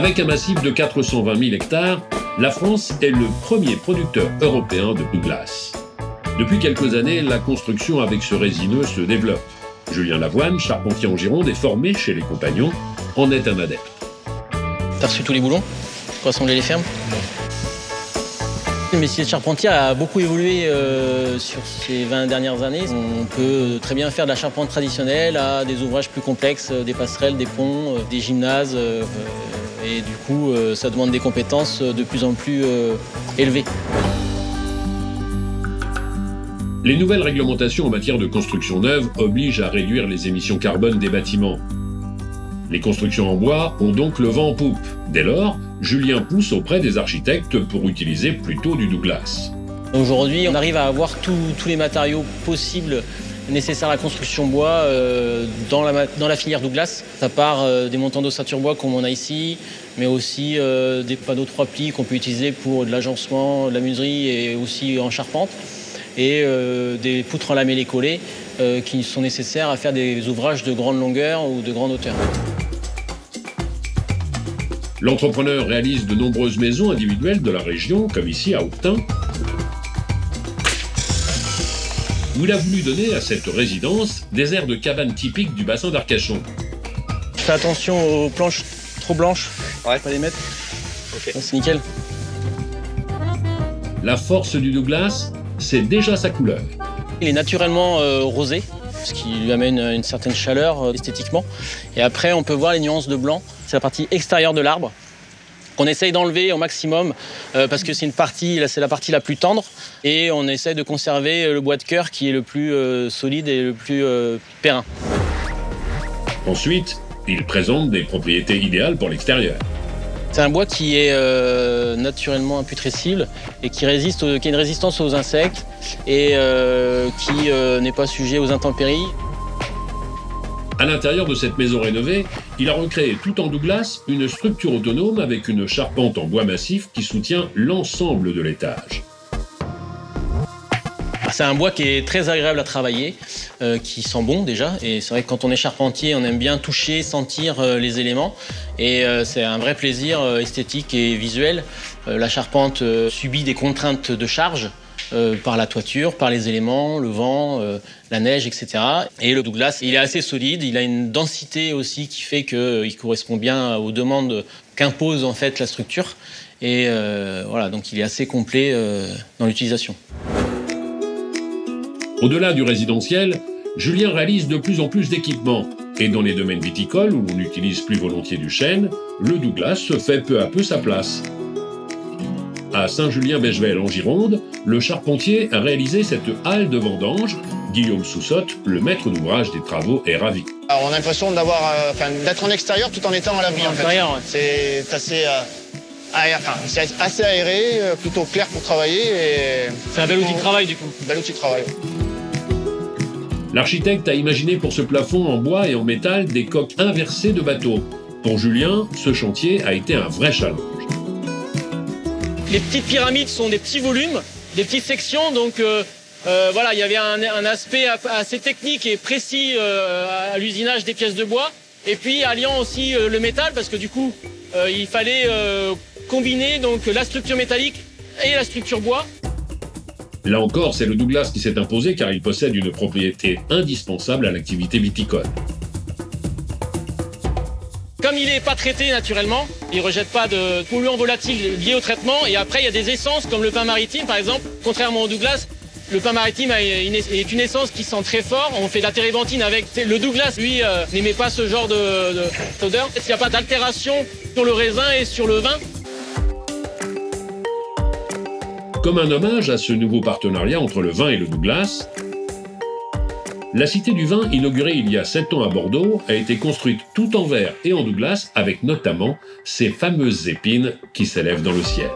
Avec un massif de 420 000 hectares, la France est le premier producteur européen de Douglas. Depuis quelques années, la construction avec ce résineux se développe. Julien Lavoine, charpentier en Gironde et formé chez les Compagnons, en est un adepte. T'as reçu tous les boulons pour assembler les fermes? Le métier de charpentier a beaucoup évolué sur ces 20 dernières années. On peut très bien faire de la charpente traditionnelle à des ouvrages plus complexes, des passerelles, des ponts, des gymnases. Et du coup, ça demande des compétences de plus en plus élevées. Les nouvelles réglementations en matière de construction neuve obligent à réduire les émissions carbone des bâtiments. Les constructions en bois ont donc le vent en poupe. Dès lors, Julien pousse auprès des architectes pour utiliser plutôt du Douglas. Aujourd'hui, on arrive à avoir tous les matériaux possibles nécessaires à la construction bois dans la filière Douglas. Ça part des montants d'ossature bois comme on a ici, mais aussi des panneaux 3 plis qu'on peut utiliser pour de l'agencement, de la menuiserie et aussi en charpente. Et des poutres en lamellé collées qui sont nécessaires à faire des ouvrages de grande longueur ou de grande hauteur. L'entrepreneur réalise de nombreuses maisons individuelles de la région, comme ici à Aubetin, où il a voulu donner à cette résidence des airs de cabane typiques du bassin d'Arcachon. Fais attention aux planches trop blanches, ouais. Pas les mettre. Okay. C'est nickel. La force du Douglas, c'est déjà sa couleur. Il est naturellement rosé, ce qui lui amène une certaine chaleur esthétiquement. Et après, on peut voir les nuances de blanc. C'est la partie extérieure de l'arbre qu'on essaye d'enlever au maximum parce que c'est la partie la plus tendre. Et on essaye de conserver le bois de cœur qui est le plus solide et le plus périn. Ensuite, il présente des propriétés idéales pour l'extérieur. C'est un bois qui est naturellement imputrescible et qui a une résistance aux insectes et qui n'est pas sujet aux intempéries. À l'intérieur de cette maison rénovée, il a recréé tout en Douglas une structure autonome avec une charpente en bois massif qui soutient l'ensemble de l'étage. C'est un bois qui est très agréable à travailler, qui sent bon déjà. Et c'est vrai que quand on est charpentier, on aime bien toucher, sentir les éléments. Et c'est un vrai plaisir esthétique et visuel. La charpente subit des contraintes de charge par la toiture, par les éléments, le vent, la neige, etc. Et le Douglas, il est assez solide. Il a une densité aussi qui fait qu'il correspond bien aux demandes qu'impose en fait la structure. Et voilà, donc il est assez complet dans l'utilisation. Au-delà du résidentiel, Julien réalise de plus en plus d'équipements. Et dans les domaines viticoles, où l'on utilise plus volontiers du chêne, le Douglas se fait peu à peu sa place. À Saint-Julien-Bechevel, en Gironde, le charpentier a réalisé cette halle de vendange. Guillaume Soussotte, le maître d'ouvrage des travaux, est ravi. Alors, on a l'impression d'être en extérieur tout en étant à l'abri. En fait. Ouais. C'est assez aéré, plutôt clair pour travailler. C'est un bel outil de travail du coup. Bel outil de travail. L'architecte a imaginé pour ce plafond en bois et en métal des coques inversées de bateaux. Pour Julien, ce chantier a été un vrai challenge. Les petites pyramides sont des petits volumes, des petites sections, donc voilà, il y avait un aspect assez technique et précis à l'usinage des pièces de bois. Et puis alliant aussi le métal, parce que du coup, il fallait combiner donc la structure métallique et la structure bois. Là encore, c'est le Douglas qui s'est imposé car il possède une propriété indispensable à l'activité viticole. Comme il n'est pas traité naturellement, il ne rejette pas de polluants volatiles liés au traitement. Et après, il y a des essences comme le pin maritime, par exemple. Contrairement au Douglas, le pin maritime est une essence qui sent très fort. On fait de la térébenthine avec. Le Douglas, lui, n'émet pas ce genre d'odeur. Il n'y a pas d'altération sur le raisin et sur le vin. Comme un hommage à ce nouveau partenariat entre le vin et le Douglas, la Cité du Vin, inaugurée il y a 7 ans à Bordeaux, a été construite tout en verre et en Douglas, avec notamment ces fameuses épines qui s'élèvent dans le ciel.